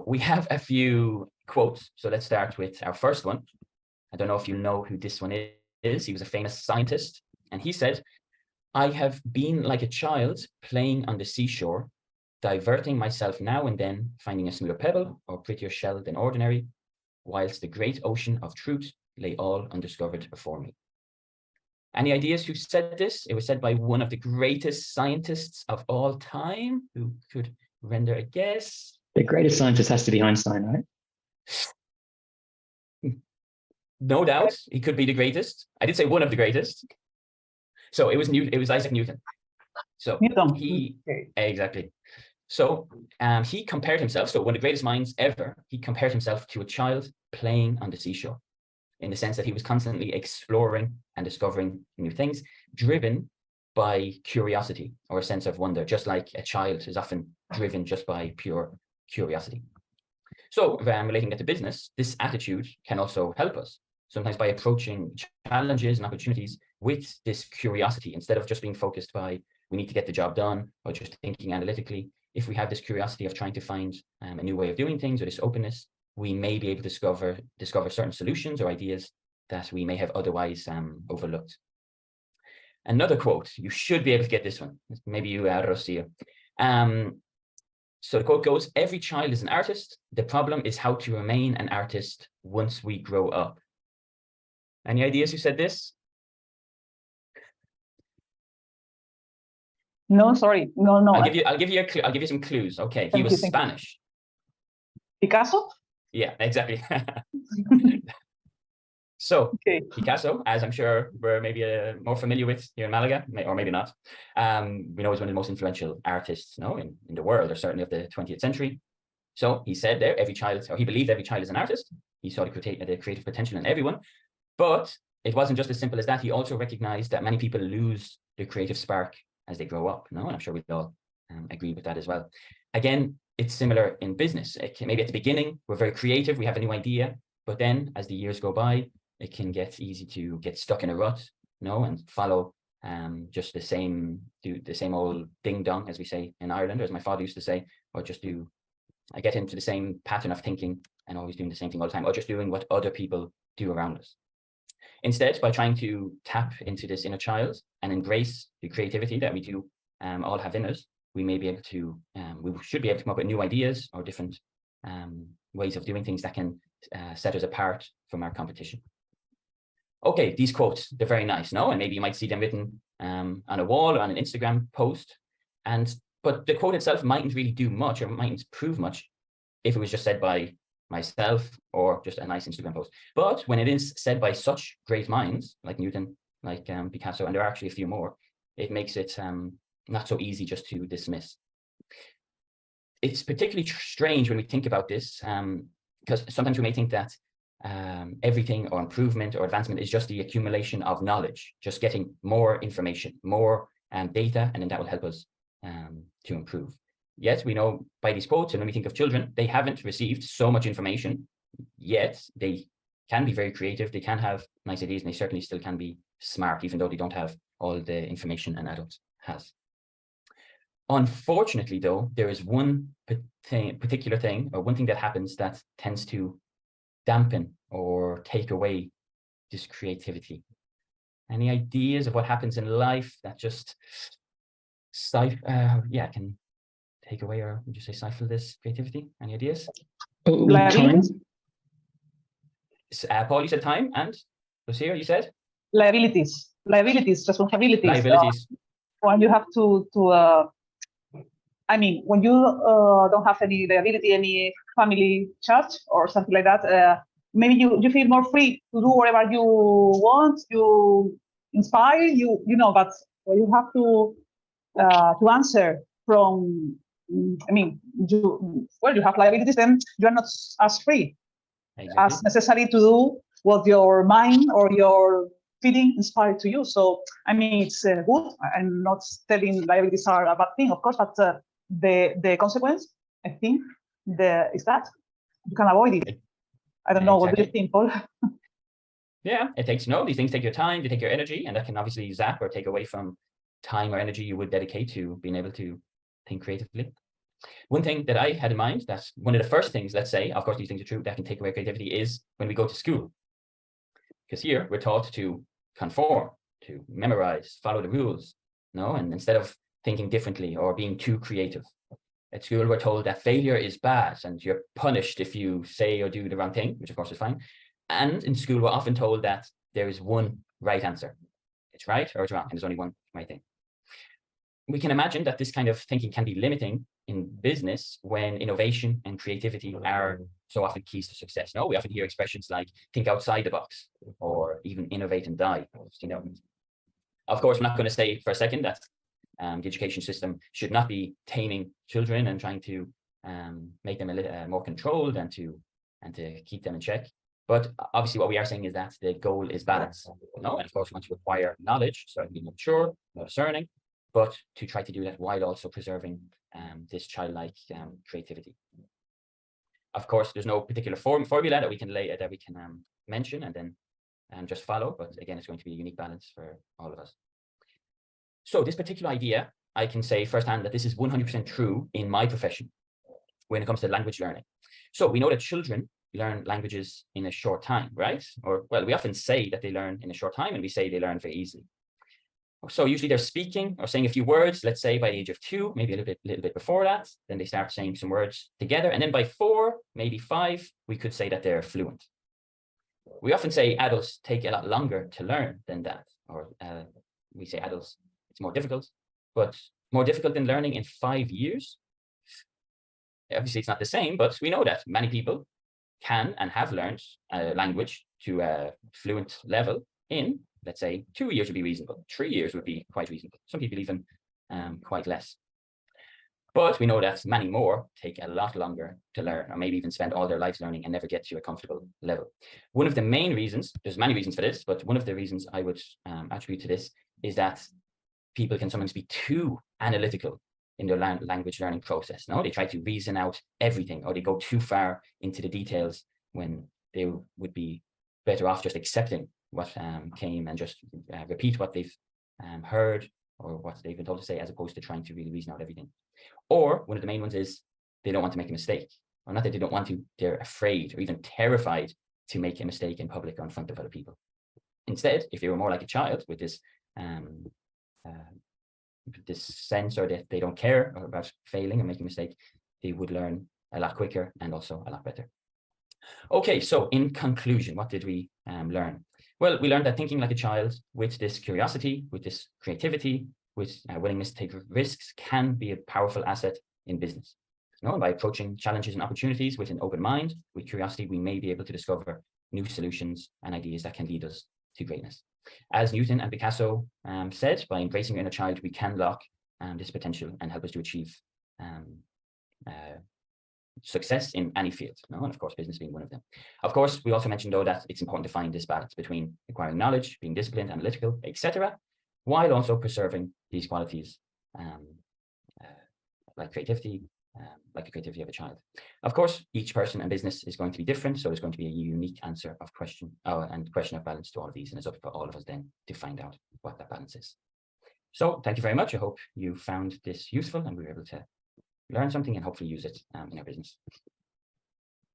we have a few quotes. So let's start with our first one. I don't know if you know who this one is. He was a famous scientist, and he said, "I have been like a child playing on the seashore, diverting myself now and then, finding a smoother pebble or prettier shell than ordinary, whilst the great ocean of truth lay all undiscovered before me." Any ideas who said this? It was said by one of the greatest scientists of all time. Who could render a guess? The greatest scientist has to be Einstein, right? No doubt, he could be the greatest. I did say one of the greatest. So it was Isaac Newton. So exactly. So he compared himself. So one of the greatest minds ever. He compared himself to a child playing on the seashore, in the sense that he was constantly exploring and discovering new things, driven by curiosity or a sense of wonder, just like a child is often driven just by pure curiosity. So relating that to business, this attitude can also help us, sometimes by approaching challenges and opportunities with this curiosity, instead of just being focused by, we need to get the job done, or just thinking analytically. If we have this curiosity of trying to find a new way of doing things, or this openness, we may be able to discover certain solutions or ideas that we may have otherwise overlooked. Another quote, you should be able to get this one. Maybe you, Rocio. So the quote goes, "Every child is an artist. The problem is how to remain an artist once we grow up." Any ideas who said this? No, sorry. No. I'll give you some clues. Okay, he was Spanish. Picasso? Yeah, exactly. So Picasso, as I'm sure we're maybe more familiar with here in Malaga, or maybe not, we know he's one of the most influential artists, in the world, or certainly of the 20th century. So he said there, he believed every child is an artist. He saw the creative potential in everyone. But it wasn't just as simple as that. He also recognized that many people lose the creative spark as they grow up. And I'm sure we all agree with that as well. Again, it's similar in business. Maybe at the beginning, we're very creative, we have a new idea, but then as the years go by, it can get easy to get stuck in a rut, and follow just do the same old ding dong, as we say in Ireland, or as my father used to say, or I get into the same pattern of thinking and always doing the same thing all the time, or just doing what other people do around us. Instead, by trying to tap into this inner child and embrace the creativity that we do all have in us, we should be able to come up with new ideas or different ways of doing things that can set us apart from our competition. Okay, these quotes, they're very nice, and maybe you might see them written on a wall or on an Instagram post, but the quote itself mightn't really do much, or mightn't prove much if it was just said by myself or just a nice Instagram post. But when it is said by such great minds like Newton, like Picasso, and there are actually a few more, it makes it not so easy just to dismiss. It's particularly strange when we think about this, because sometimes we may think that everything or improvement or advancement is just the accumulation of knowledge, just getting more information, more data, and then that will help us to improve. Yet we know by these quotes, and when we think of children, they haven't received so much information, yet they can be very creative, they can have nice ideas, and they certainly still can be smart, even though they don't have all the information an adult has. Unfortunately, though, there is one particular thing, or one thing that happens that tends to dampen or take away this creativity. Any ideas of what happens in life that just can take away, or would you say stifle this creativity? Any ideas? Time. Paul, you said time, and Lucia, you said liabilities, responsibilities. When you have to when you don't have any liability, any family charge or something like that, maybe you feel more free to do whatever you want, you inspire, but when you have to answer from, you have liabilities, then you are not as free as necessary to do what your mind or your feeling inspired to you. So, it's good. I'm not telling liabilities are a bad thing, of course, but the consequence, I think, is that you can avoid it. I don't know. What do you think, Paul? Yeah, these things take your time, they take your energy, and that can obviously zap or take away from time or energy you would dedicate to being able to think creatively. One thing that I had in mind, that's one of the first things, let's say, of course, these things are true, that can take away creativity, is when we go to school. Because here we're taught to conform, to memorize, follow the rules, and instead of thinking differently or being too creative. At school, we're told that failure is bad and you're punished if you say or do the wrong thing, which of course is fine. And in school, we're often told that there is one right answer. It's right or it's wrong, and there's only one right thing. We can imagine that this kind of thinking can be limiting in business when innovation and creativity are so often keys to success. We often hear expressions like think outside the box or even innovate and die. Of course, we're not going to say for a second that the education system should not be taming children and trying to make them a little more controlled and to keep them in check. But obviously what we are saying is that the goal is balance. And of course we want to acquire knowledge, so being mature, more discerning, but to try to do that while also preserving this childlike creativity. Of course, there's no particular formula that we can mention and then just follow, but again, it's going to be a unique balance for all of us. So this particular idea, I can say firsthand that this is 100% true in my profession when it comes to language learning. So we know that children learn languages in a short time, right? Or, well, we often say that they learn in a short time and we say they learn very easily. So usually they're speaking or saying a few words, let's say by the age of 2, maybe a little bit before that, then they start saying some words together. And then by 4, maybe 5, we could say that they're fluent. We often say adults take a lot longer to learn than that, or we say adults, it's more difficult, but more difficult than learning in 5 years. Obviously, it's not the same, but we know that many people can and have learned a language to a fluent level in, let's say, 2 years would be reasonable. 3 years would be quite reasonable. Some people even quite less. But we know that many more take a lot longer to learn, or maybe even spend all their lives learning and never get to a comfortable level. One of the main reasons, there's many reasons for this, but one of the reasons I would attribute to this is that people can sometimes be too analytical in their language learning process. They try to reason out everything, or they go too far into the details when they would be better off just accepting what came and just repeat what they've heard or what they've been told to say, as opposed to trying to really reason out everything. Or one of the main ones is they don't want to make a mistake, or not that they don't want to, they're afraid or even terrified to make a mistake in public or in front of other people. Instead, if they were more like a child with this sense, or that they don't care about failing and making a mistake, they would learn a lot quicker and also a lot better. Okay, so in conclusion, what did we learn? Well, we learned that thinking like a child with this curiosity, with this creativity, with willingness to take risks can be a powerful asset in business. By approaching challenges and opportunities with an open mind, with curiosity, we may be able to discover new solutions and ideas that can lead us to greatness. As Newton and Picasso said, by embracing our inner child, we can lock this potential and help us to achieve success in any field, and of course business being one of them. Of course, we also mentioned though that it's important to find this balance between acquiring knowledge, being disciplined, analytical, etc., while also preserving these qualities like creativity, like the creativity of a child. Of course, each person and business is going to be different, so there's going to be a unique answer of question of balance to all of these, and it's up for all of us then to find out what that balance is. So thank you very much. I hope you found this useful and we were able to learn something and hopefully use it in our business.